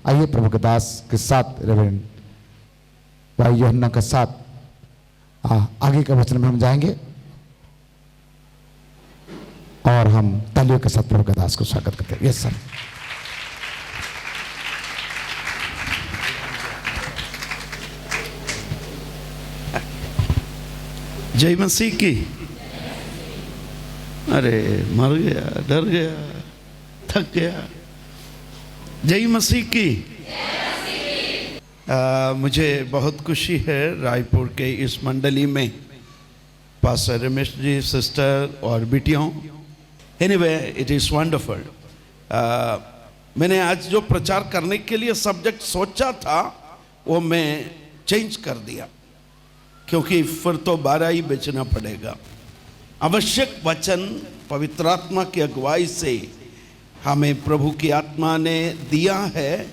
आइए प्रभु के दास के साथ रेवरेंड भाई यूहन्ना के साथ आगे के वचन में हम जाएंगे और हम तालियों के साथ प्रभु के दास को स्वागत करते हैं। Yes sir. जय मसीह की। अरे मर गया, डर गया, थक गया। जय मसीह की। मुझे बहुत खुशी है रायपुर के इस मंडली में पास्टर रमेश जी, सिस्टर और बेटियों। Anyway it is wonderful. मैंने आज जो प्रचार करने के लिए सब्जेक्ट सोचा था वो मैं चेंज कर दिया, क्योंकि फिर तो 12 ही बेचना पड़ेगा। आवश्यक वचन पवित्र आत्मा की अगुवाई से हमें प्रभु की आत्मा ने दिया है,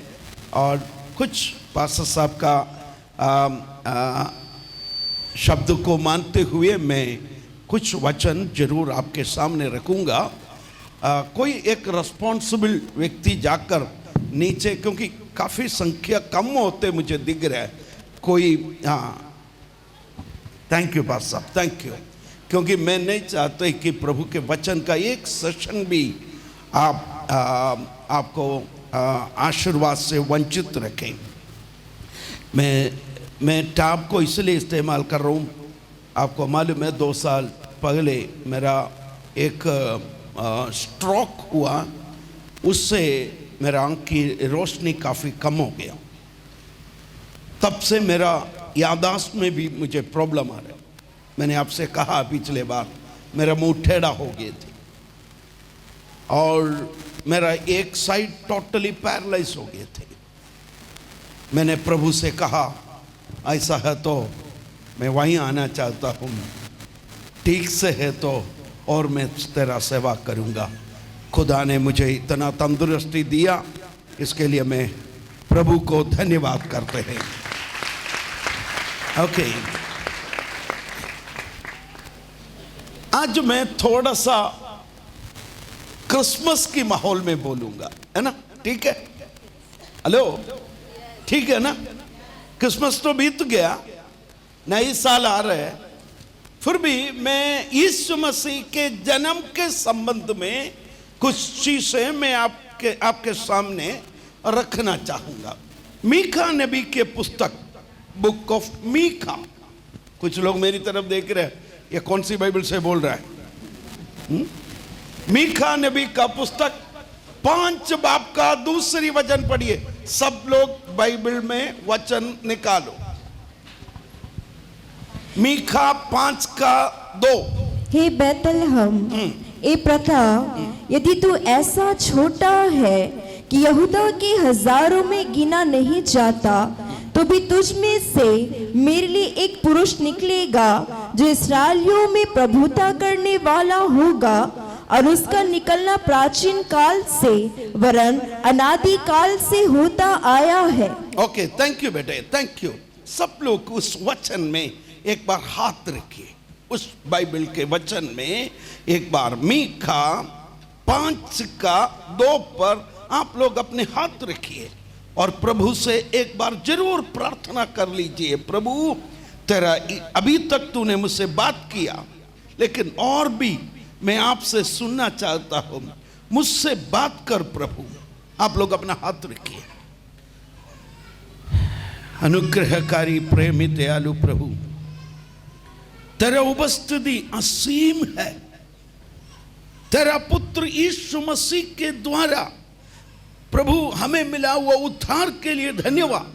और कुछ पास्टर साहब का शब्द को मानते हुए मैं कुछ वचन जरूर आपके सामने रखूंगा। कोई एक रिस्पॉन्सिबल व्यक्ति जाकर नीचे, क्योंकि काफ़ी संख्या कम होते मुझे दिख रहा है, कोई थैंक यू पास्टर साहब, थैंक यू। क्योंकि मैं नहीं चाहता कि प्रभु के वचन का एक सेशन भी आपको आशीर्वाद से वंचित रखें। मैं टैब को इसलिए इस्तेमाल कर रहा हूँ, आपको मालूम है 2 साल पहले मेरा एक स्ट्रोक हुआ, उससे मेरा आँख की रोशनी काफ़ी कम हो गया। तब से मेरा याददाश्त में भी मुझे प्रॉब्लम आ रहा है। मैंने आपसे कहा पिछले बार मेरा मुंह टेढ़ा हो गए थे और मेरा एक साइड टोटली पैरालाइज हो गए थे। मैंने प्रभु से कहा ऐसा है तो मैं वहीं आना चाहता हूँ, ठीक से है तो और मैं तेरा सेवा करूँगा। खुदा ने मुझे इतना तंदुरुस्ती दिया, इसके लिए मैं प्रभु को धन्यवाद करते हैं। ओके, आज मैं थोड़ा सा क्रिसमस की माहौल में बोलूंगा, है ना? ठीक है? हेलो, ठीक है ना? क्रिसमस तो बीत गया, नई साल आ रहा है, फिर भी मैं यीशु मसीह के जन्म के संबंध में कुछ चीजें मैं आपके सामने रखना चाहूंगा। मीका नबी के पुस्तक, बुक ऑफ मीका। कुछ लोग मेरी तरफ देख रहे हैं, ये कौन सी बाइबल से बोल रहा है? मीका नबी का पुस्तक 5 बाब का दूसरी वचन पढ़िए। सब लोग बाइबल में वचन निकालो। मीका 5 का 2। हे बैतलहम ए प्रथा, यदि तू ऐसा छोटा है कि यहूदा के हजारों में गिना नहीं जाता, तो भी तुझ में से मेरे लिए एक पुरुष निकलेगा जो इस्राएलियों में प्रभुता करने वाला होगा, और उसका निकलना प्राचीन काल से वरन अनादि काल से होता आया है। ओके, थैंक यू बेटे, थैंक यू। सब लोग उस वचन में एक बार हाथ रखिए, उस बाइबल के वचन में एक बार मीका 5 का 2 पर आप लोग अपने हाथ रखिए और प्रभु से एक बार जरूर प्रार्थना कर लीजिए। प्रभु, तेरा अभी तक तूने मुझसे बात किया, लेकिन और भी मैं आपसे सुनना चाहता हूं, मुझसे बात कर प्रभु। आप लोग अपना हाथ रखिए। अनुग्रहकारी प्रेमी दयालु प्रभु, तेरा उपस्थिति असीम है। तेरा पुत्र यीशु मसीह के द्वारा प्रभु हमें मिला हुआ उद्धार के लिए धन्यवाद।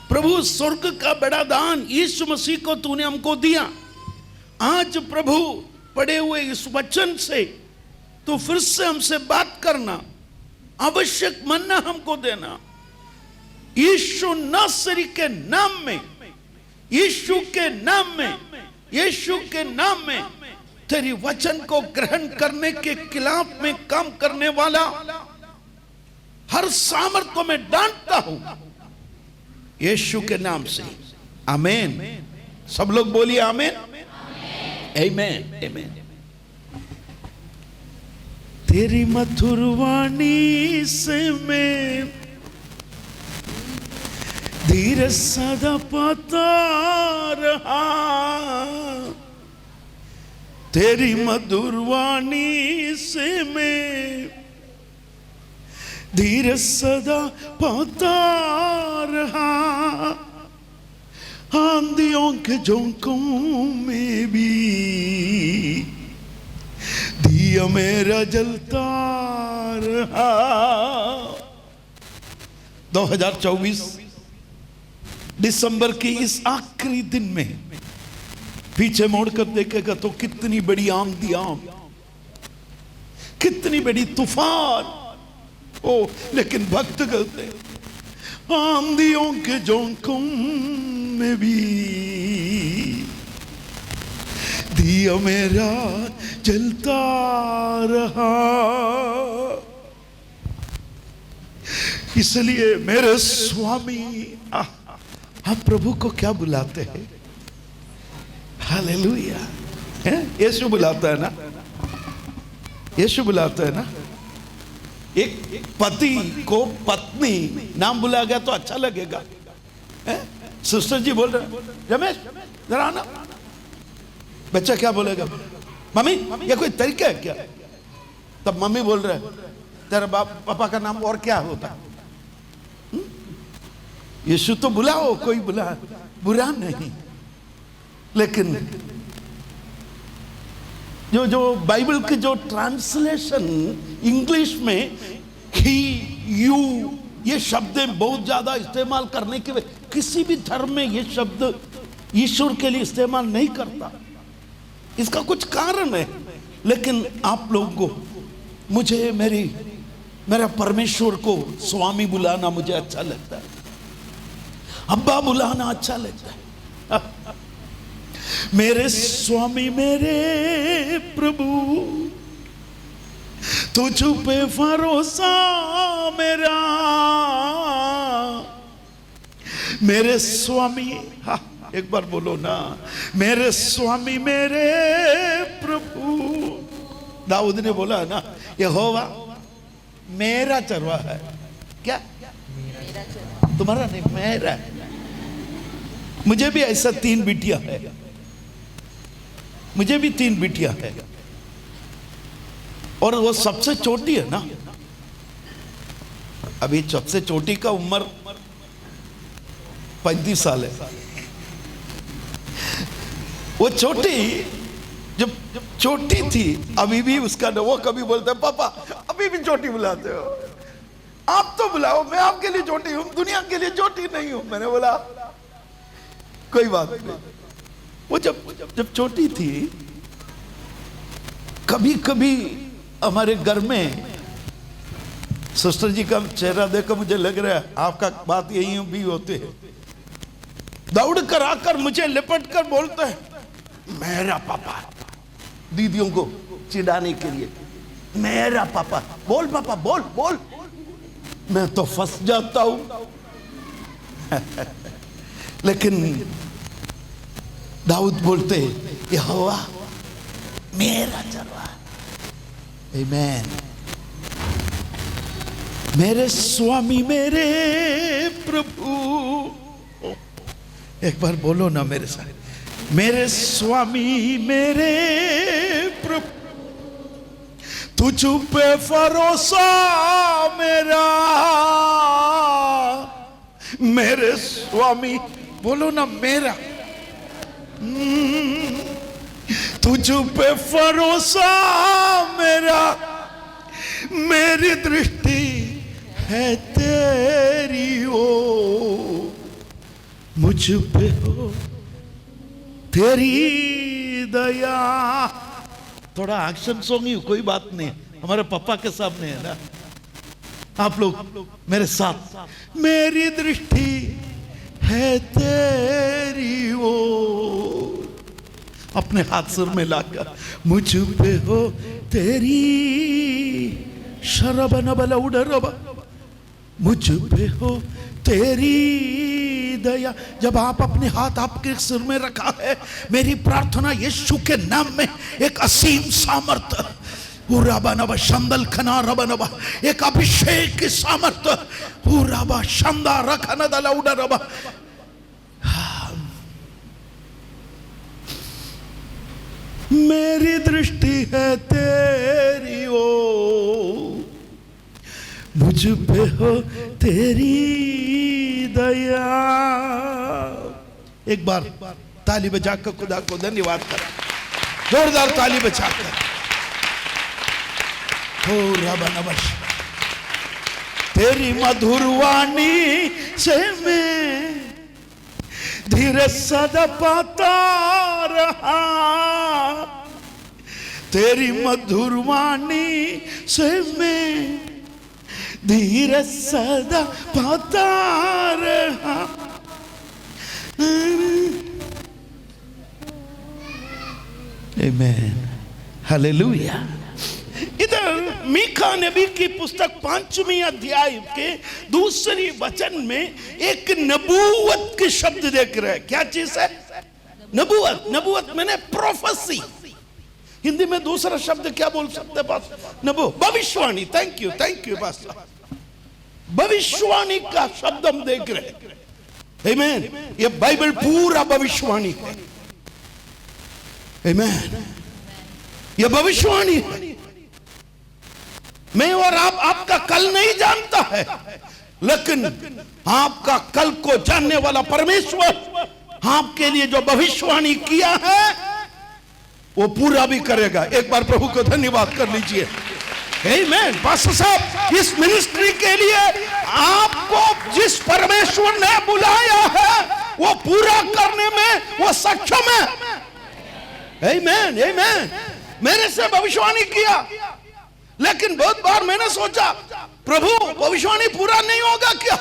प्रभु, स्वर्ग का बड़ा दान यीशु मसीह को तूने हमको दिया। आज प्रभु पढ़े हुए इस वचन से तो फिर से हमसे बात करना, आवश्यक मन्ना हमको देना। यीशु नासरी के नाम में, यीशु के नाम में, यीशु के नाम में तेरी वचन को ग्रहण करने के खिलाफ में काम करने वाला हर सामर्थ को मैं डांटता हूं यीशु के नाम से। आमीन। सब लोग बोलिए आमीन, आमीन, आमीन। तेरी मधुर वाणी से मैं धीरे सदा पाता रहा तेरी मधुर वाणी से मैं, धीरे सदा पाता रहा आंधियों के झोंकों में भी दिया मेरा जलता रहा। 2024 दिसंबर की इस आखिरी दिन में पीछे मोड़कर देखेगा तो कितनी बड़ी आंधियां, कितनी बड़ी तूफान ओ, लेकिन भक्त कहते आंधियों के झोंकों में भी दिया मेरा जलता रहा। इसलिए मेरे स्वामी, आप प्रभु को क्या बुलाते हैं? हालेलुया। यीशु बुलाता है ना, यीशु बुलाता है ना। एक पति को पत्नी नाम बुलाया गया तो अच्छा लगेगा। सिस्टर जी बोल रहे, रमेश जरा आना। बच्चा क्या बोलेगा? मम्मी ये कोई तरीका है क्या? तब मम्मी बोल रहे तेरा पापा का नाम और क्या होता? यीशु तो बुलाओ, कोई बुला, बुरा नहीं। लेकिन जो बाइबल की जो ट्रांसलेशन इंग्लिश में ही, यू, ये शब्द बहुत ज्यादा इस्तेमाल करने के वजह, किसी भी धर्म में ये शब्द ईश्वर के लिए इस्तेमाल नहीं करता। इसका कुछ कारण है, लेकिन आप लोगों को, मुझे मेरा परमेश्वर को स्वामी बुलाना मुझे अच्छा लगता है, अब्बा बुलाना अच्छा लगता है। मेरे स्वामी मेरे प्रभु तुझ पे भरोसा मेरा, मेरे स्वामी, एक बार बोलो ना, मेरे स्वामी मेरे प्रभु। दाऊद ने बोला ना, यहोवा मेरा चरवाहा है। क्या? तुम्हारा नहीं, मेरा। मुझे भी ऐसा 3 बिटियां है, मुझे भी 3 बिटियां है, और वो सबसे छोटी है ना। अभी सबसे छोटी का उम्र 35 साल है। वो छोटी जब छोटी थी, अभी भी उसका, वो कभी बोलता है पापा अभी भी छोटी बुलाते हो, आप तो बुलाओ, मैं आपके लिए छोटी हूं, दुनिया के लिए छोटी नहीं हूं। मैंने बोला कोई बात नहीं। वो जब छोटी थी, कभी कभी हमारे घर में, सिस्टर जी का चेहरा देखकर मुझे लग रहा है आपका बात यही भी होते है, दौड़ कर आकर मुझे लिपट कर बोलते हैं मेरा पापा, दीदियों को चिढ़ाने के लिए, मेरा पापा, बोल पापा बोल बोल। मैं तो फंस जाता हूं। लेकिन दाऊद बोलते यहोवा मेरा चरवाहा, आमीन। मेरे स्वामी मेरे प्रभु, एक बार बोलो ना मेरे साथ, मेरे स्वामी मेरे प्रभु तुझ पे भरोसा मेरा, मेरे स्वामी, बोलो ना मेरा, तुझ पे भरोसा मेरा, मेरी दृष्टि है तेरी ओ, मुझ पे हो तेरी दया। थोड़ा एक्शन सॉन्ग ही, कोई बात नहीं, हमारे पापा के सामने है ना। आप लोग मेरे साथ, मेरी दृष्टि है तेरी ओ, अपने हाथ सिर में लाकर, मुझ पे हो तेरी शरब नबल उड़रब, मुझ पे हो तेरी दया। जब आप अपने हाथ आपके सिर में रखा है, मेरी प्रार्थना यीशु के नाम में एक असीम सामर्थ्य उराबानबा शंदल खना रबनबा, एक अभिषेक की सामर्थ्य उराबा शंदा रखना दला उडरबा। मेरी दृष्टि है तेरी ओ, मुझ पे हो तेरी दया। एक बार ताली बजाकर खुदा को धन्यवाद कर, जोरदार ताली बजाकर। हो रबनबश, तेरी मधुर वाणी से मैं धीरे सदा पाता रहा, तेरी मधुर वाणी से मैं धीरे सदा पाता रहा। आमेन, हालेलुया। इधर मीका नबी की पुस्तक 5वें अध्याय के दूसरी वचन में एक नबूवत के शब्द देख रहे हैं। क्या चीज है? नबूवत। नबूवत मैंने प्रोफेसी। हिंदी में दूसरा शब्द क्या बोल सकते पास? भविष्यवाणी। Thank you pass. भविष्यवाणी का शब्द हम देख रहे हैं। आमेन। ये बाइबल पूरा भविष्यवाणी है। आमेन। ये भविष्यवाणी है। मैं और आप आपका कल नहीं जानता है, लेकिन आपका कल को जानने वाला परमेश्वर आपके लिए जो भविष्यवाणी किया है वो पूरा भी करेगा। एक बार प्रभु को धन्यवाद कर लीजिए। आमीन। पास्टर साहब, इस मिनिस्ट्री के लिए आपको जिस परमेश्वर ने बुलाया है वो पूरा करने में वो सक्षम है। आमीन, आमीन। मैंने से भविष्यवाणी किया, लेकिन बहुत बार मैंने सोचा प्रभु भविष्यवाणी पूरा नहीं होगा क्या?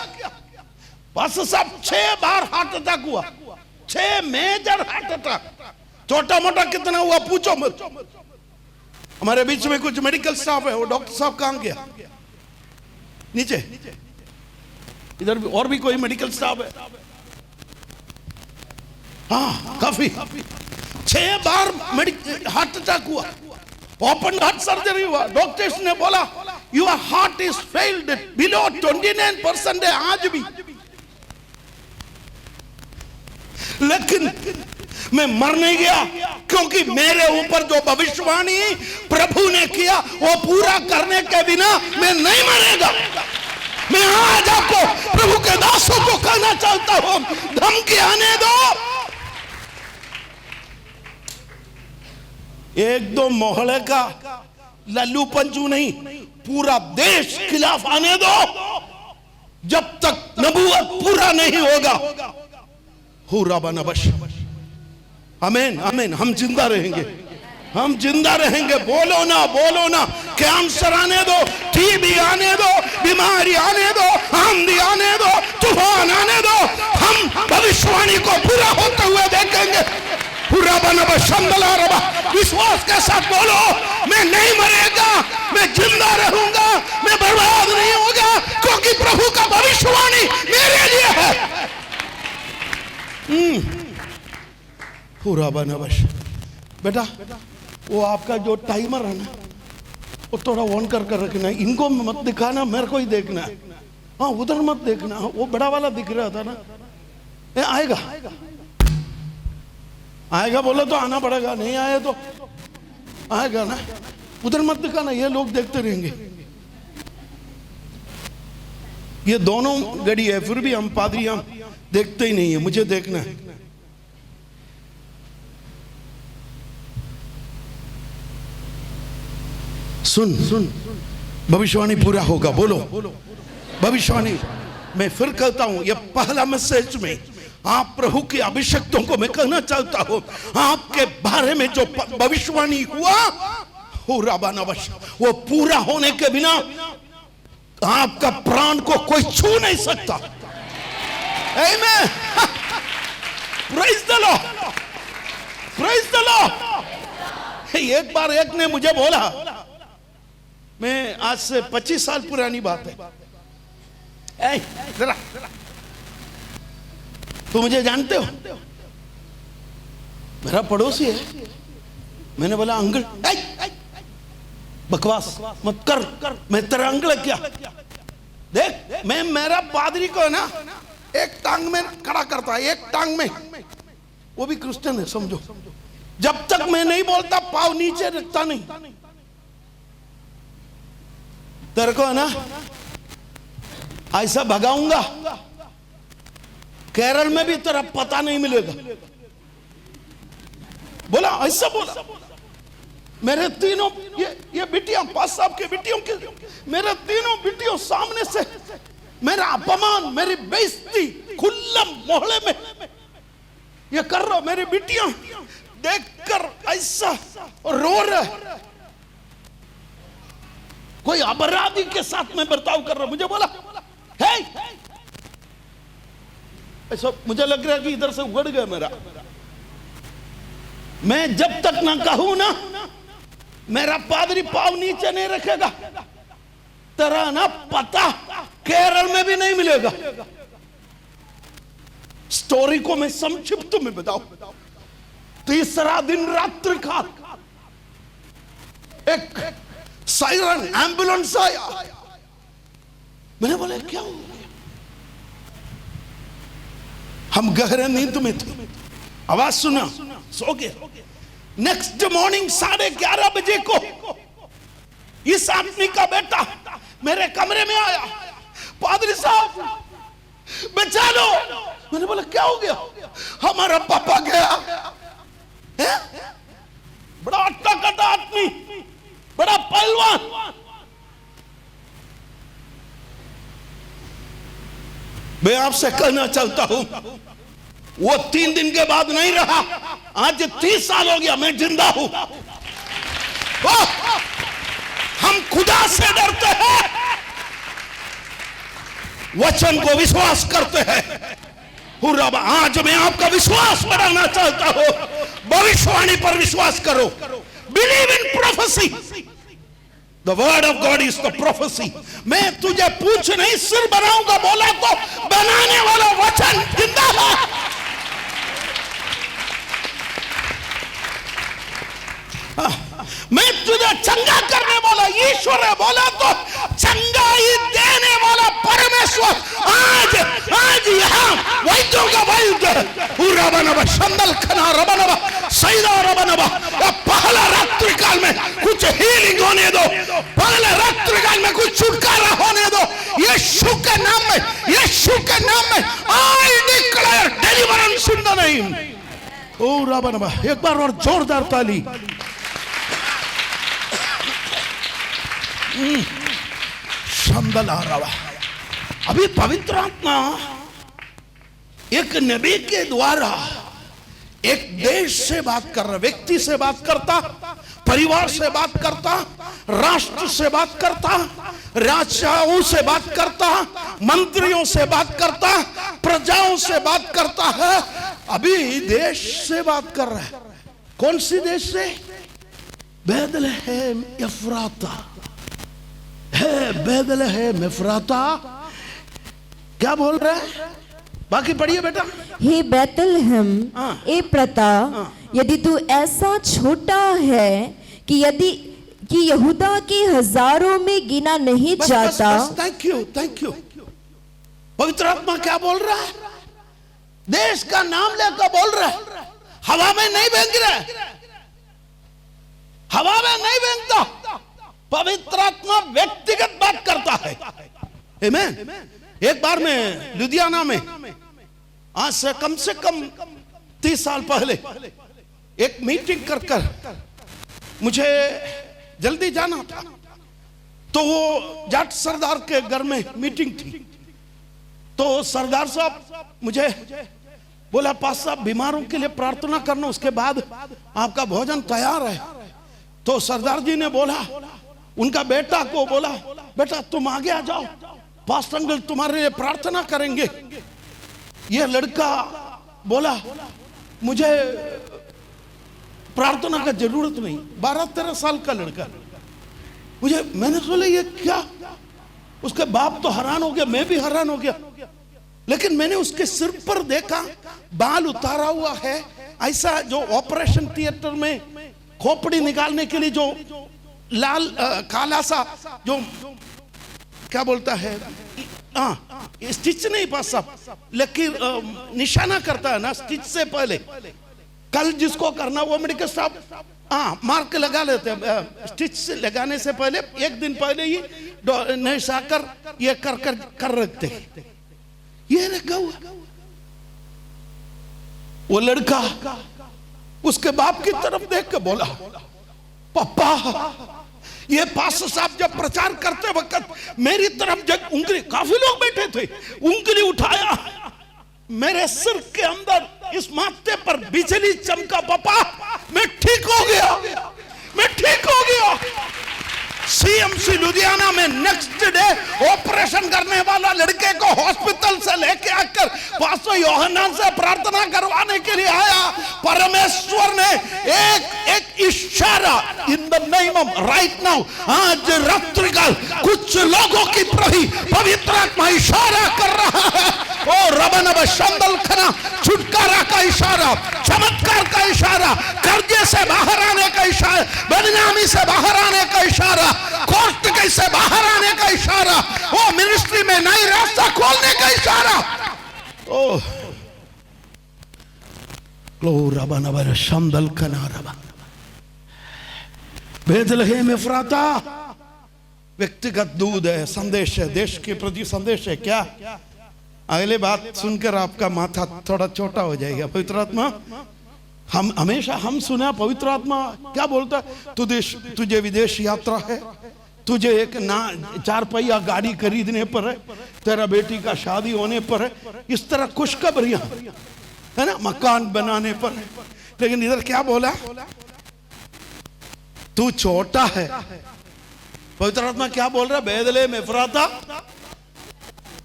पास्टर साहब 6 बार हार्ट अटैक हुआ, 6 मेजर हार्ट अटैक। छोटा मोटा कितना हुआ पूछो मत। हमारे बीच में कुछ मेडिकल स्टाफ है, वो डॉक्टर साहब कहां गया? नीचे। इधर भी और भी कोई मेडिकल स्टाफ है? हाँ, काफी। 6 बार हार्ट अटैक हुआ, ओपन हार्ट सर्जरी हुआ। डॉक्टर्स ने बोला your heart is failed below 29% है आज भी। लेकिन मैं मर नहीं गया, क्योंकि मेरे ऊपर जो भविष्यवाणी प्रभु ने किया वो पूरा करने के बिना मैं नहीं मरेगा। मैं आज आपको प्रभु के दासों को कहना चाहता हूं, धमकी आने दो। एक दो मोहल्ले का लल्लू पंचू नहीं, पूरा देश खिलाफ आने दो जब तक नबूवत पूरा नहीं होगा। हुरा बनबश। आमीन, आमीन। हम जिंदा रहेंगे, हम जिंदा रहेंगे। बोलो ना। कैंसर आने दो, टीबी आने दो, बीमारी आने दो, आंधी आने दो, तूफान आने दो, हम भविष्यवाणी को पूरा होते हुए देखेंगे। पूरा बनबा शंदला रबा। विश्वास के साथ बोलो, मैं नहीं मरेगा, मैं जिंदा रहूंगा, मैं बर्बाद नहीं होगा, क्योंकि प्रभु का भविष्यवाणी मेरे लिए है। पूरा बनबश। बेटा, वो आपका जो टाइमर है ना, वो थोड़ा ऑन कर रखना। इनको मत दिखाना, मेरे को ही देखना है। हाँ, उधर मत देखना। वो बड़ा वाला दिख रहा था ना, आएगा बोलो तो आना पड़ेगा, नहीं आए तो आएगा ना। उधर मत दिखाना, ये लोग देखते रहेंगे। ये दोनों गड़ी है, फिर भी हम पादरी हम देखते ही नहीं है। मुझे देखना है। सुन, भविष्यवाणी पूरा होगा। बोलो भविष्यवाणी। मैं फिर कहता हूं, ये पहला मैसेज में आप प्रभु के अभिषक्तों को मैं कहना चाहता हूं, आपके बारे में जो भविष्यवाणी हुआ हो राबानवश, वो पूरा होने के बिना आपका प्राण को कोई छू नहीं सकता। आमीन। Praise the Lord, praise the Lord. एक बार एक ने मुझे बोला, मैं आज से 25 साल पुरानी बात है, जरा तो मुझे जानते हो, मेरा पड़ोसी है। मैंने बोला अंकल, बकवास मत कर, मैं तेरा अंगल क्या देख, मैं मेरा पादरी को है ना एक टांग में खड़ा करता है, एक टांग में, वो भी क्रिश्चियन है समझो, जब तक मैं नहीं बोलता पाँव नीचे रखता नहीं। तेरे को है ना ऐसा भगाऊंगा, केरल में भी तेरा पता नहीं मिलेगा। बोला ऐसा बोला, मेरे तीनों ये बिटियां, पास साहब के बिटियों के, मेरे तीनों बिटियों सामने से मेरा अपमान, मेरी बेइज्जती खुल्ला मोहल्ले में ये कर रहा, मेरी बिटियां देखकर ऐसा रो रहे, कोई अपराधी के साथ में बर्ताव कर रहा। मुझे बोला हे, ऐसा मुझे लग रहा है कि इधर से उगड़ गया मेरा। मैं जब तक ना कहूं ना मेरा पादरी पाँव नीचे नहीं रखेगा, तेरा ना पता केरल में भी नहीं मिलेगा। स्टोरी को मैं संक्षिप्त में बताऊं। तीसरा दिन रात्रि काल एक सायरन एम्बुलेंस आया। मैंने बोला क्या हो गया? हम गहरे नींद में थे, आवाज सुना, सो गए। नेक्स्ट मॉर्निंग 11:30 बजे को इस आदमी का बेटा मेरे कमरे में आया, पादरी साहब बचा लो। मैंने बोला क्या हो गया? हमारा पापा गया है? बड़ा अट्टा कट्टा आदमी, बड़ा पहलवान। मैं आपसे कहना चाहता हूं, वो 3 दिन के बाद नहीं रहा, आज 30 साल हो गया मैं जिंदा हूं। हम खुदा से डरते हैं, वचन को विश्वास करते हैं। रब, आज मैं आपका विश्वास बढ़ाना चाहता हूं। भविष्यवाणी पर विश्वास करो। Believe in prophecy. The word of God is the prophecy. मैं तुझे पूछ नहीं सिर बनाऊंगा बोला तो बनाने वाला वचन जिंदा है। मैं तुझे चंगा करने वाला ईश्वर है बोला तो चंगाई देने वाला परमेश्वर आज यहाँ वैद्यों का वैद्य पहला रात्रि काल में कुछ हीलिंग होने दो, पहले रात्रि काल में कुछ छुटकारा होने दो। यीशु के नाम में, यीशु के नाम में I declare deliverance in the name. ओ रबनबा, एक बार और जोरदार ताली। अभी पवित्र आत्मा एक नबी के द्वारा एक देश से बात कर रहा, व्यक्ति से बात करता, परिवार से बात करता, राष्ट्र से बात करता, राजाओं से बात करता, मंत्रियों से बात करता, प्रजाओं से बात करता है। अभी देश से बात कर रहा है। कौन सी देश से? बैतलहम एफ्राता है, बैतलहम एफ्राता। क्या बोल रहा है? बाकी पढ़िए बेटा। हे बैतलहम ए प्रता, यदि तू ऐसा छोटा है कि यहूदा के हजारों में गिना नहीं जाता। Thank you, thank you. पवित्र आत्मा क्या बोल रहा है? देश का नाम लेकर बोल रहा है। हवा में नहीं फेंक रहा है, हवा में नहीं फेंकता। पवित्र आत्मा व्यक्तिगत बात करता है। आमीन। एक बार मैं लुधियाना में आज से कम 30 साल पहले एक मीटिंग कर मुझे जल्दी जाना था, तो वो जाट सरदार के घर में मीटिंग थी। तो सरदार साहब मुझे बोला, पास साहब बीमारों के लिए प्रार्थना करना, उसके बाद आपका भोजन तैयार है। तो सरदार जी ने बोला, उनका बेटा को बोला, बेटा तुम आगे आ जाओ, पास्टर अंकल तुम्हारे लिए प्रार्थना करेंगे। यह लड़का बोला, मुझे प्रार्थना का जरूरत नहीं। 12-13 साल का लड़का। मैंने सोचा ये क्या? उसके बाप तो हैरान हो गया, मैं भी हैरान हो गया। लेकिन मैंने उसके सिर पर देखा, बाल उतारा हुआ है, ऐसा जो ऑपरेशन थिएटर में खोपड़ी निकालने के लिए जो लाल काला सा जो क्या बोलता है, स्टिच नहीं पास साहब, लेकिन निशाना करता है ना स्टिच से पहले। कल जिसको करना वो मेडिकल स्टाफ मार्क लगा लेते हैं, स्टिच से लगाने से पहले एक दिन पहले ही नैसाकर ये कर रखते हैं। ये लगा हुआ वो लड़का उसके बाप की तरफ देख के बोला, पापा ये पास्टर साहब जब प्रचार करते वक्त मेरी तरफ जब उंगली, काफी लोग बैठे थे, उंगली उठाया, मेरे सिर के अंदर इस माथे पर बिजली चमका, पापा मैं ठीक हो गया, मैं ठीक हो गया। सीएमसी लुधियाना में नेक्स्ट डे ऑपरेशन करने वाला लड़के को हॉस्पिटल से लेके आकर पास्टर योहन्नान से प्रार्थना करवाने के लिए आया। परमेश्वर ने एक इशारा इन the name of right now, आज रात्रि काल कुछ लोगों की पवित्र आत्मा इशारा कर रहा है। ओ रबनब शंदल खना, छुटकारा का इशारा, चमत्कार का इशारा, कर्जे से बाहर आने का इशारा, बदनामी से बाहर आने का इशारा, कोर्ट केस से बाहर आने का इशारा, वो मिनिस्ट्री में नई रास्ता खोलने का इशारा। ओ रबनब शंदल खना रबा, बेथलेहम एफ्राता व्यक्तिगत दूध है, संदेश है, देश के प्रति संदेश है। क्या अगले बात सुनकर आपका माथा थोड़ा छोटा हो जाएगा। पवित्र आत्मा हम हमेशा हम सुना, पवित्र आत्मा क्या बोलता, तुझे विदेश यात्रा है, तुझे एक ना 4 पहिया गाड़ी खरीदने पर है, तेरा बेटी का शादी होने पर है, इस तरह खुशखबरियां है ना, मकान बनाने पर है। लेकिन इधर क्या बोला, तू छोटा है। पवित्र आत्मा क्या बोल रहा, बेथलेहम एफ्राता।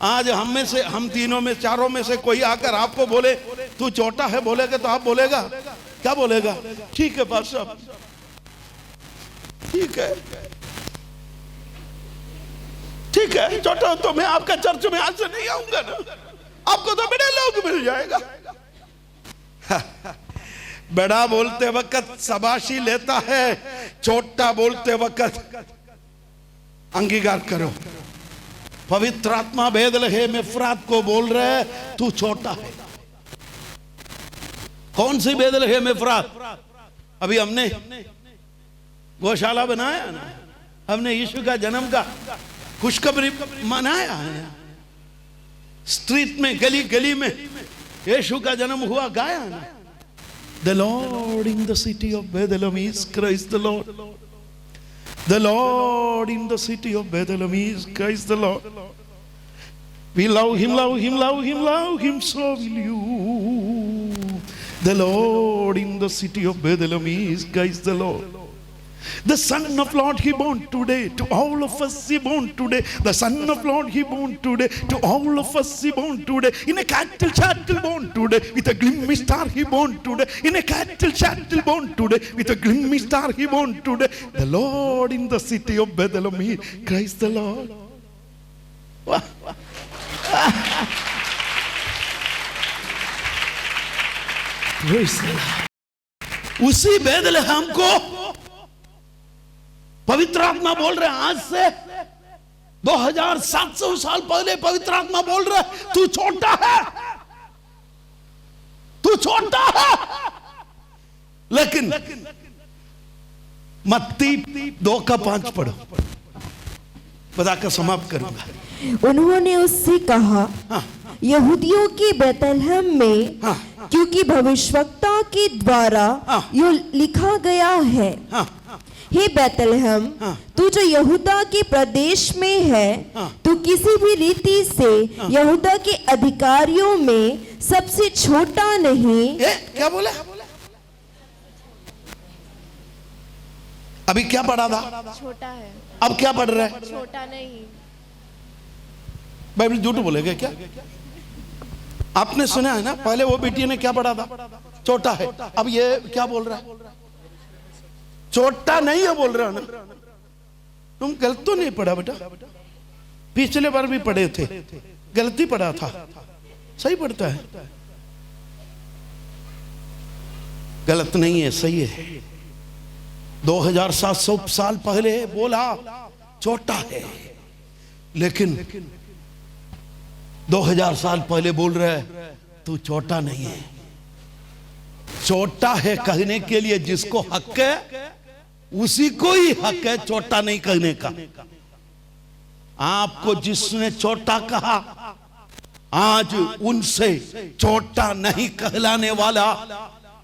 आज हम तीनों में चारों में से कोई आकर आपको बोले तू छोटा है, बोलेगा तो आप बोलेगा क्या बोलेगा, ठीक है पास्टर साहब, ठीक है, ठीक है, छोटा तो मैं आपका चर्च में आज से नहीं आऊंगा ना, आपको तो बड़े लोग मिल जाएगा। बड़ा बोलते वक्त शाबाशी लेता है, छोटा बोलते वक्त अंगीकार करो। पवित्र आत्मा बेथलेहम एफ्रात को बोल रहे है, तू छोटा है। कौन सी बेथलेहम एफ्रात? अभी हमने गौशाला बनाया ना, हमने यीशु का जन्म का खुशखबरी मनाया है, स्ट्रीट में गली गली में यीशु का जन्म हुआ गाया ना, the Lord in the city of Bethlehem is Christ the Lord, the Lord in the city of Bethlehem is Christ the Lord. We love him, love him, love him, love him, so will you. The Lord in the city of Bethlehem is Christ the Lord. The Son of Lord he born today, to all of us he born today. The Son of Lord he born today, to all of us he born today. In a cattle chattel born today, with a gleaming star he born today. In a cattle chattel born today, with a gleaming star he born today. The Lord in the city of Bethlehem he Christ the Lord. उसी Bethlehem को पवित्र आत्मा बोल रहे हैं, आज से 2700 साल पहले पवित्र आत्मा बोल रहे हैं, तू छोटा है, तू छोटा है। लेकिन मत्ती 2:5 पढ़ो, बताकर समाप्त करूंगा। उन्होंने उससे कहा, यहूदियों के बेथलेहम में, क्योंकि भविष्यवक्ता के द्वारा यो लिखा गया है, हे बेथलेहम, तू जो यहूदा के प्रदेश में है, तू किसी भी रीति से यहूदा के अधिकारियों में सबसे छोटा नहीं। क्या बोला? अभी क्या पढ़ा था? छोटा है। अब क्या पढ़ रहा है? छोटा नहीं। बाइबल झूठ बोलेगा क्या? आपने सुना है ना, पहले वो बेटी ने क्या पढ़ा था? छोटा है। अब ये क्या बोल रहा है? छोटा नहीं है बोल रहा है ना। तुम गलत तो नहीं पढ़ा बेटा, पिछले बार भी पढ़े थे, गलती पढ़ा था, सही पढ़ता है, गलत नहीं है, सही है। 2700 साल पहले बोला छोटा है, लेकिन 2000 साल पहले बोल रहे तू छोटा नहीं है। छोटा है कहने के लिए जिसको हक है उसी को ही हक है छोटा नहीं कहने का। आपको जिसने छोटा कहा, आज उनसे छोटा नहीं कहलाने वाला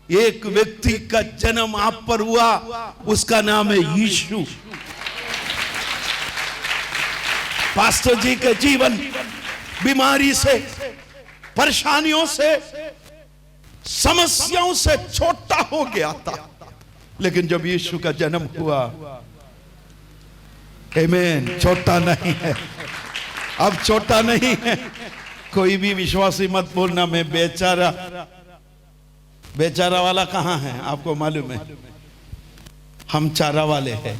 एक व्यक्ति का जन्म आप पर हुआ, उसका नाम है यीशु। पास्टर जी के जीवन बीमारी से, परेशानियों से, समस्याओं से छोटा हो गया था, लेकिन जब यीशु का जन्म हुआ, आमीन, छोटा नहीं है, अब छोटा नहीं है। कोई भी विश्वासी मत बोलना मैं बेचारा। बेचारा वाला कहां है आपको मालूम है? हम चारा वाले हैं,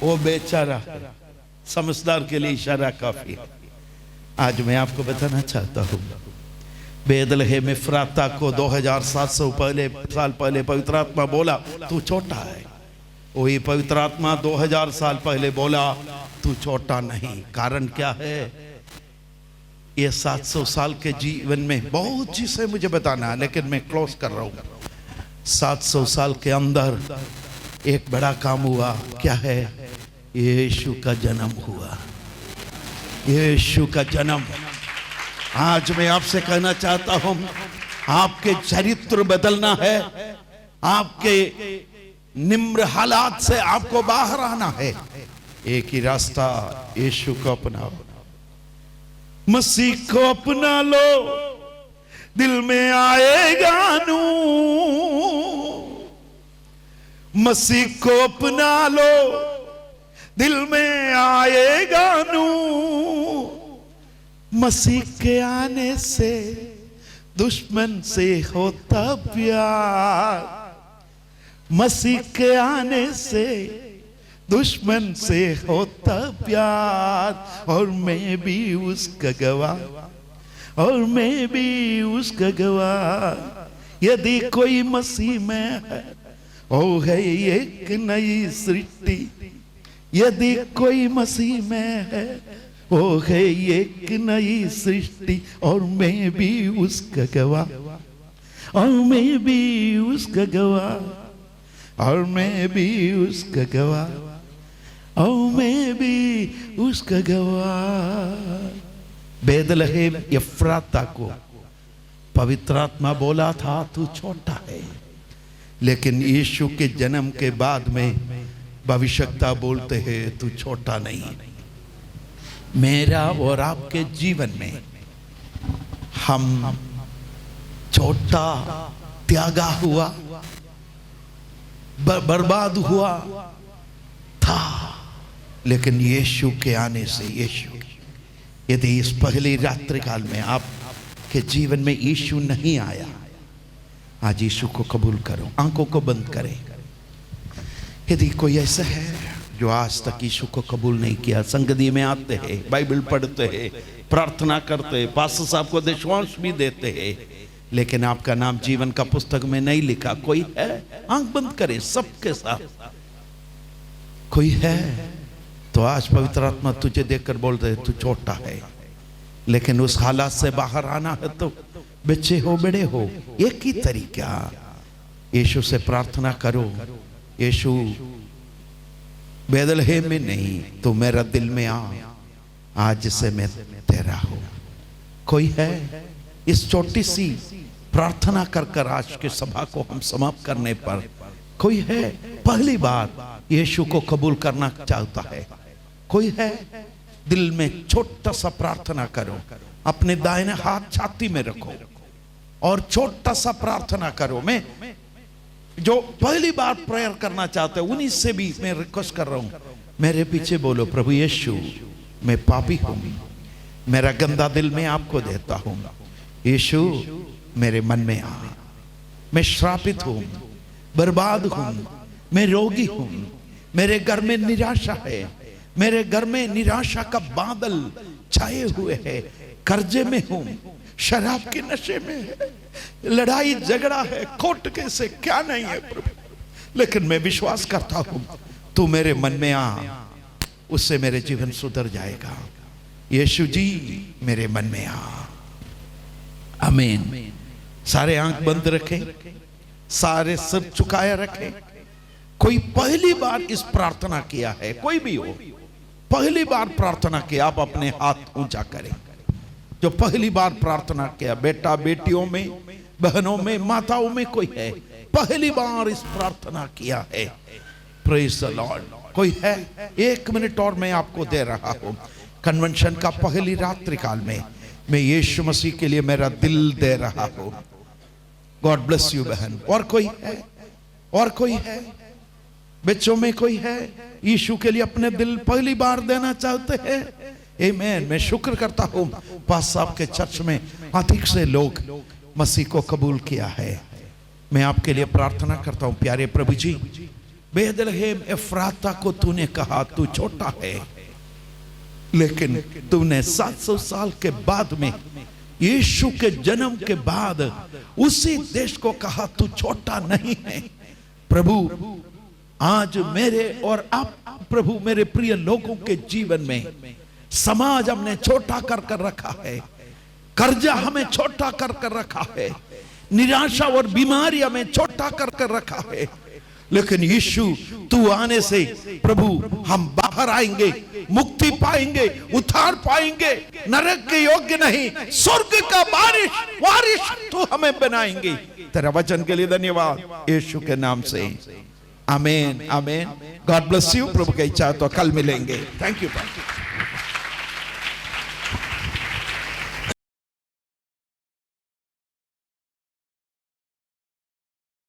वो बेचारा। समझदार के लिए इशारा काफी है। आज मैं आपको बताना चाहता हूं, बेथलेहम एफ्राता को 2700 साल पहले पवित्र आत्मा बोला तू छोटा है। वही पवित्र आत्मा 2000 साल पहले बोला तू छोटा नहीं। कारण क्या है? ये 700 साल के जीवन में बहुत चीजें मुझे बताना है, लेकिन मैं क्लोज कर रहा हूं। 700 साल के अंदर एक बड़ा काम हुआ। क्या है? यीशु का जन्म हुआ। यीशु का जन्म। आज मैं आपसे कहना चाहता हूं, आपके चरित्र बदलना है, आपके निम्र हालात से आपको बाहर आना है। एक ही रास्ता, यीशु को अपनाओ, मसीह को अपना लो, दिल में आएगा नूर। मसीह को अपना लो, दिल में आएगा नूर। मसीह के आने से दुश्मन से होता प्यार। मसीह के आने से दुश्मन से होता प्यार। और मैं भी उसका गवाह, और मैं भी उसका गवाह। यदि कोई मसीह में है, ओ है एक नई सृष्टि। यदि कोई मसीह में है, ओ है एक नई सृष्टि। और मैं भी उसका गवाह, और मैं भी उसका गवाह, और मैं भी उसका गवाह, और मैं भी उसका गवाह। बेथलेहम एफ्राता को पवित्र आत्मा बोला था तू छोटा है, लेकिन यीशु के जन्म के बाद में भविष्यवक्ता बोलते हैं तू छोटा नहीं। मेरा और आपके जीवन में हम छोटा त्यागा हुआ, बर्बाद हुआ था, लेकिन यीशु के आने से, यीशु, यदि इस पहली रात्रि काल में आपके जीवन में यीशु नहीं आया, आज यीशु को कबूल करो। आंखों को बंद करें। यदि कोई ऐसा है जो आज तक यीशु को कबूल नहीं किया, संगति में आते हैं, बाइबल पढ़ते हैं, प्रार्थना करते हैं, पास्टर साहब को दशवांश भी देते हैं, लेकिन आपका नाम जीवन का पुस्तक में नहीं लिखा, कोई है? आंख बंद करें सबके साथ। कोई है तो आज पवित्र आत्मा तुझे देखकर बोल रहे तू छोटा है, लेकिन उस हालात से बाहर आना है तो बच्चे हो बड़े हो, एक ही तरीका, यीशु से प्रार्थना करो। यीशु बेथलेहम में नहीं तो मेरा दिल में आ, आज से मैं तेरा हूं। कोई है? इस छोटी सी प्रार्थना कर कर आज के सभा को हम समाप्त करने पर कोई है पहली बार यीशु को कबूल करना चाहता है? कोई है? दिल में छोटा सा प्रार्थना करो, अपने दाहिने हाथ छाती में रखो और छोटा सा प्रार्थना करो। मैं जो पहली बार प्रेयर करना चाहते हैं उन्हीं से भी मैं रिक्वेस्ट कर रहा हूं, मेरे पीछे बोलो, प्रभु यीशु मैं पापी हूं, मेरा गंदा दिल मैं आपको देता हूं। यीशु मेरे मन में आ, मैं श्रापित हूं, बर्बाद हूं, मैं रोगी हूं, मेरे घर में निराशा है, मेरे घर में निराशा का बादल छाए हुए है, कर्जे में हूं, शराब के नशे में है, लड़ाई झगड़ा है, कोर्ट केस से क्या नहीं है प्रभु, लेकिन मैं विश्वास करता हूं तू मेरे मन में आ, उससे मेरे जीवन सुधर जाएगा। यीशु जी मेरे मन में आ। आमीन। सारे आंख बंद रखें, सारे सिर झुकाए रखें। कोई पहली बार इस प्रार्थना किया है, कोई भी हो, पहली बार प्रार्थना किया, आप अपने हाथ ऊंचा करें। जो पहली बार प्रार्थना किया, बेटा बेटियों में, बहनों में, माताओं में कोई है, पहली बार इस प्रार्थना किया है, प्रेज द लॉर्ड। कोई है? 1 मिनट और मैं आपको दे रहा हूं। कन्वेंशन का पहली रात्रि काल में मैं यीशु मसीह के लिए मेरा दिल दे रहा हूं। गॉड ब्लेस यू बहन। और कोई है? और कोई है? बच्चों में कोई है यीशु के लिए अपने दिल पहली बार देना चाहते हैं? आमीन। मैं शुक्र करता हूं पास साहब के चर्च में अधिक से लोग मसीह को कबूल किया है। मैं आपके लिए प्रार्थना करता हूं। प्यारे प्रभु जी, बेथलेहम एफ्राता को तूने कहा तू छोटा है, लेकिन तूने 700 साल के बाद में यीशु के जन्म के बाद उसी देश को कहा तू छोटा नहीं है। प्रभु आज मेरे और आप प्रभु मेरे प्रिय लोगों के जीवन में समाज हमने छोटा कर कर रखा है, कर्जा हमें छोटा कर कर रखा है, निराशा और बीमारी हमें छोटा कर कर रखा है। लेकिन यीशु तू आने से प्रभु हम बाहर आएंगे, मुक्ति पाएंगे, उद्धार पाएंगे, नरक के योग्य नहीं, स्वर्ग का वारिश तू हमें बनाएंगे। तेरा वचन के लिए धन्यवाद यीशु के नाम से, आमीन आमीन। God bless you. प्रभु की इच्छा तो कल मिलेंगे। Thank you.